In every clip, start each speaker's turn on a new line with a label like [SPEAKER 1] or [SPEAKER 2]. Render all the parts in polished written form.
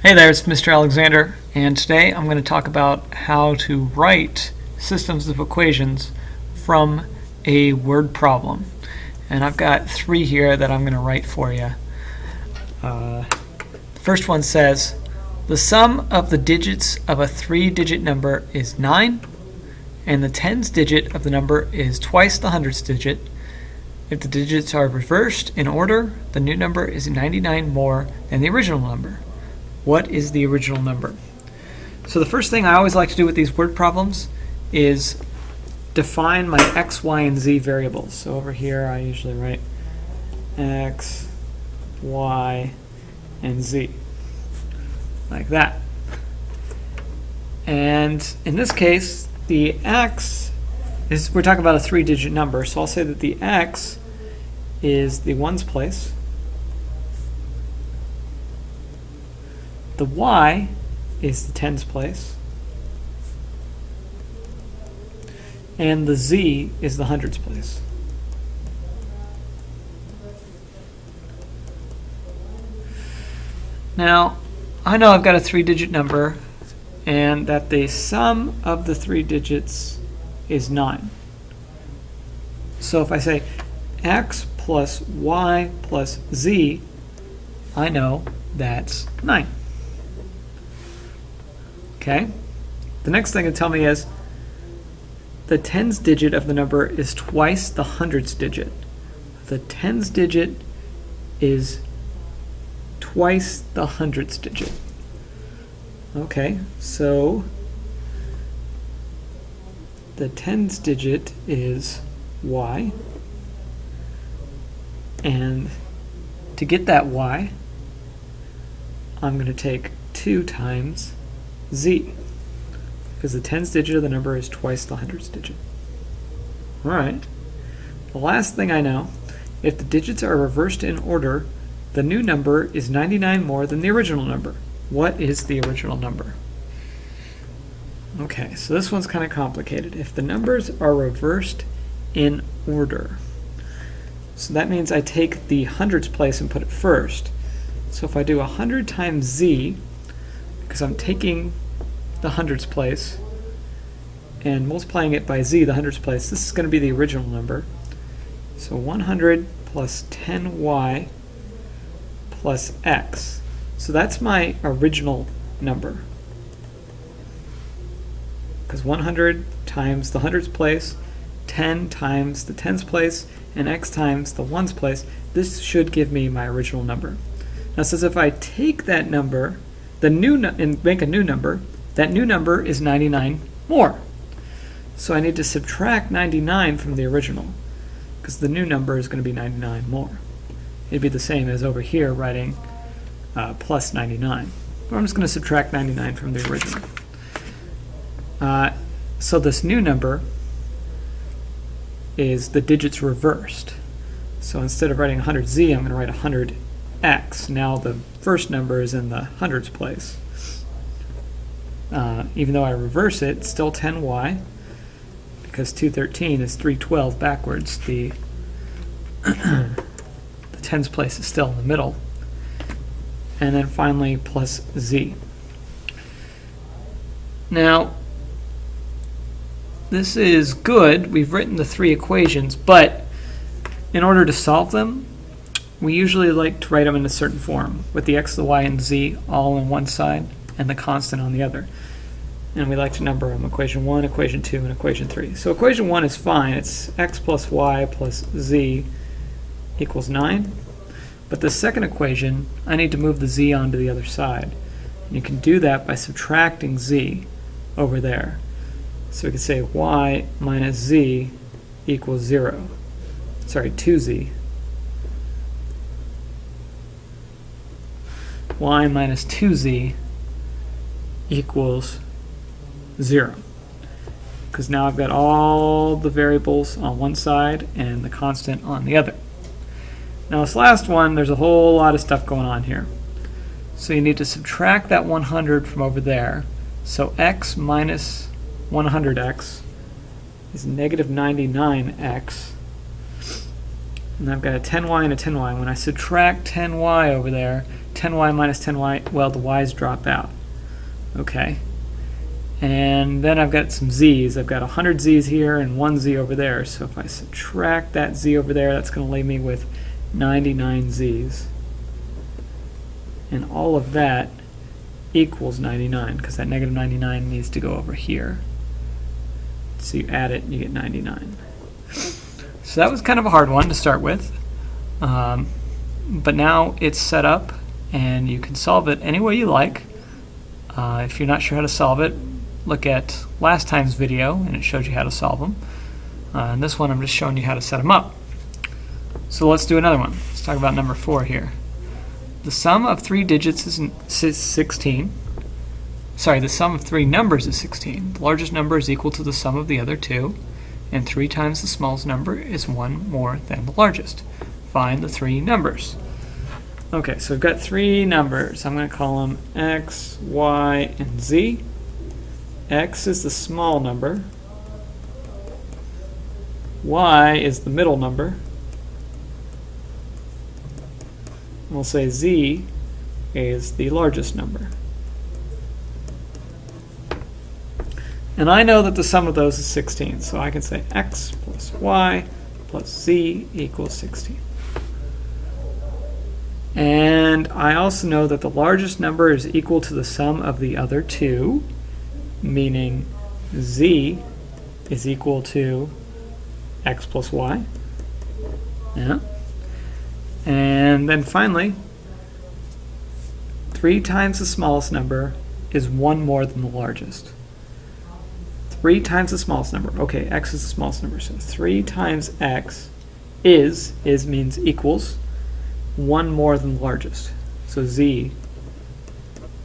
[SPEAKER 1] Hey there, it's Mr. Alexander, and today I'm going to talk about how to write systems of equations from a word problem. And I've got three here that I'm going to write for you. The first one says, the sum of the digits of a 3-digit number is 9, and the tens digit of the number is twice the hundredths digit. If the digits are reversed in order, the new number is 99 more than the original number. What is the original number? So the first thing I always like to do with these word problems is define my x, y, and z variables. So over here I usually write x, y, and z, like that. And in this case, the x is, we're talking about a 3-digit number, so I'll say that the x is the ones place. The y is the tens place, and the z is the hundreds place. Now, I know I've got a 3-digit number and that the sum of the 3 digits is 9. So if I say x plus y plus z, I know that's 9. Okay. The next thing to tell me is the tens digit of the number is twice the hundreds digit. The tens digit is twice the hundreds digit. Okay, so the tens digit is y, and to get that y, I'm going to take 2 times z, because the tens digit of the number is twice the hundreds digit. Alright, the last thing I know, if the digits are reversed in order, the new number is 99 more than the original number. What is the original number? Okay, so this one's kind of complicated. If the numbers are reversed in order, so that means I take the hundreds place and put it first. So if I do 100 times z, because I'm taking the hundreds place and multiplying it by z, the hundreds place, this is going to be the original number. So 100 plus 10y plus x. So that's my original number. Because 100 times the hundreds place, 10 times the tens place, and x times the ones place, this should give me my original number. Now it says if I take that number, and make a new number, that new number is 99 more. So I need to subtract 99 from the original, because the new number is going to be 99 more. It'd be the same as over here writing plus 99. But I'm just going to subtract 99 from the original. So this new number is the digits reversed. So instead of writing 100z, I'm going to write 100x. Now the first number is in the hundreds place. Even though I reverse it, it's still 10y, because 213 is 312 backwards. The tens place is still in the middle. And then finally plus z. Now, this is good. We've written the 3 equations, but in order to solve them, we usually like to write them in a certain form, with the x, the y, and z all on one side and the constant on the other. And we like to number them: equation 1, equation 2, and equation 3. So equation 1 is fine. It's x plus y plus z equals 9. But the second equation, I need to move the z onto the other side. And you can do that by subtracting z over there. So we can say y minus z equals 0. Sorry, 2z. Y minus 2z equals 0. Because now I've got all the variables on one side and the constant on the other. Now this last one, there's a whole lot of stuff going on here. So you need to subtract that 100 from over there. So x minus 100x is negative 99x. And I've got a 10y and a 10y. When I subtract 10y over there, 10y minus 10y, well, the y's drop out. Okay. And then I've got some z's. I've got 100 z's here and 1 z over there. So if I subtract that z over there, that's going to leave me with 99 z's. And all of that equals 99, because that negative 99 needs to go over here. So you add it and you get 99. So that was kind of a hard one to start with. But now it's set up and you can solve it any way you like. If you're not sure how to solve it, look at last time's video and it showed you how to solve them. And this one I'm just showing you how to set them up. So let's do another one. Let's talk about number 4 here. The sum of 3 digits is 16. Sorry, the sum of 3 numbers is 16. The largest number is equal to the sum of the other 2, and 3 times the smallest number is 1 more than the largest. Find the 3 numbers. Okay, so we've got 3 numbers. I'm going to call them x, y, and z. X is the small number. Y is the middle number. We'll say z is the largest number. And I know that the sum of those is 16, so I can say x plus y plus z equals 16. And I also know that the largest number is equal to the sum of the other 2, meaning z is equal to x plus y. Yeah. And then finally, 3 times the smallest number is 1 more than the largest. 3 times the smallest number. Okay, x is the smallest number, so 3 times x is means equals 1 more than the largest. So z,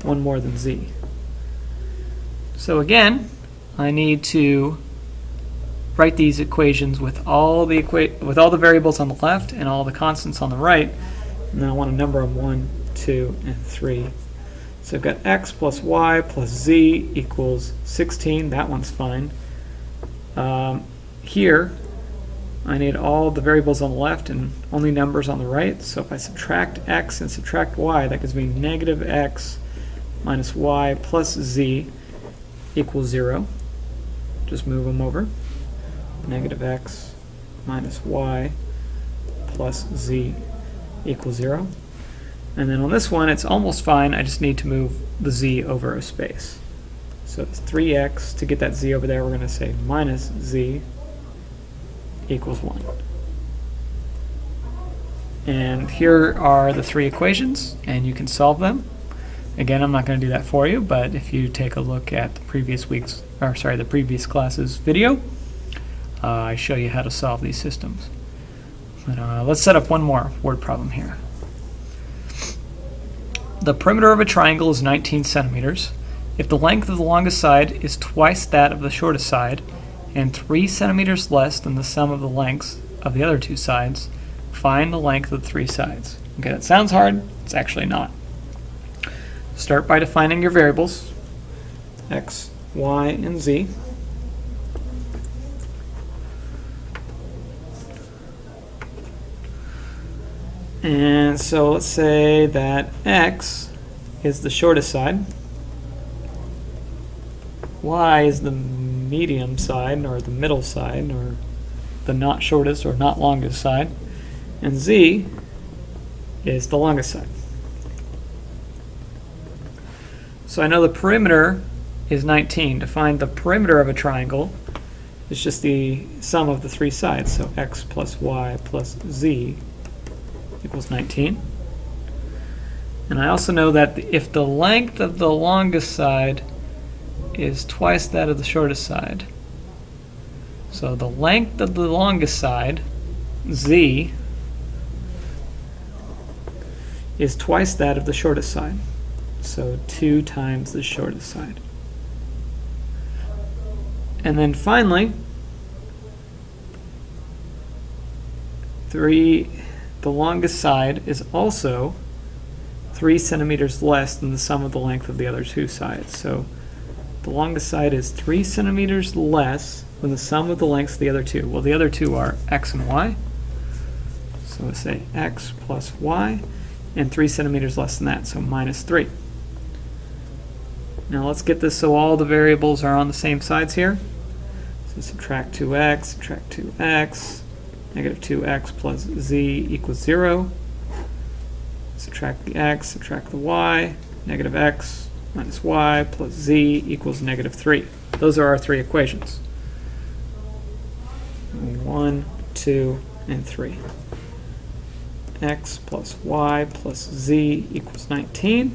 [SPEAKER 1] 1 more than z. So again, I need to write these equations with all the variables on the left and all the constants on the right, and then I want to number them 1, 2, and 3. So I've got x plus y plus z equals 16. That one's fine. Here, I need all the variables on the left and only numbers on the right. So if I subtract x and subtract y, that gives me negative x minus y plus z equals 0. Just move them over. Negative x minus y plus z equals 0. And then on this one, it's almost fine. I just need to move the z over a space. So it's 3x. To get that z over there, we're going to say minus z equals 1. And here are the 3 equations, and you can solve them. Again, I'm not going to do that for you, but if you take a look at the previous class's video, I show you how to solve these systems. But, let's set up one more word problem here. The perimeter of a triangle is 19 centimeters. If the length of the longest side is twice that of the shortest side and 3 centimeters less than the sum of the lengths of the other 2 sides, find the length of the 3 sides. Okay, that sounds hard. It's actually not. Start by defining your variables, x, y, and z. And so let's say that x is the shortest side, y is the medium side, or the middle side, or the not shortest or not longest side, and z is the longest side. So I know the perimeter is 19. To find the perimeter of a triangle, it's just the sum of the 3 sides, so x plus y plus z equals 19. And I also know that if the length of the longest side is twice that of the shortest side, so the length of the longest side, z, is twice that of the shortest side, so 2 times the shortest side. And then finally, the longest side is also 3 centimeters less than the sum of the length of the other 2 sides. So the longest side is 3 centimeters less than the sum of the lengths of the other 2. Well, the other 2 are x and y. So we say x plus y and 3 centimeters less than that, so minus 3. Now let's get this so all the variables are on the same sides here. So subtract 2x, subtract 2x, negative 2x plus z equals 0. Subtract the x, subtract the y, negative x minus y plus z equals negative 3. Those are our three equations. 1, 2, and 3. X plus y plus z equals 19.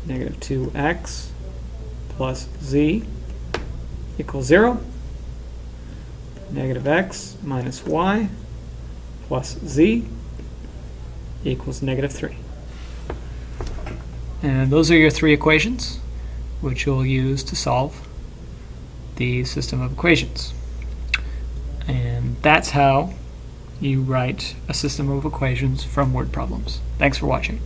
[SPEAKER 1] Negative 2x plus z equals 0. Negative x minus y plus z equals negative 3. And those are your three equations, which you'll use to solve the system of equations. And that's how you write a system of equations from word problems. Thanks for watching.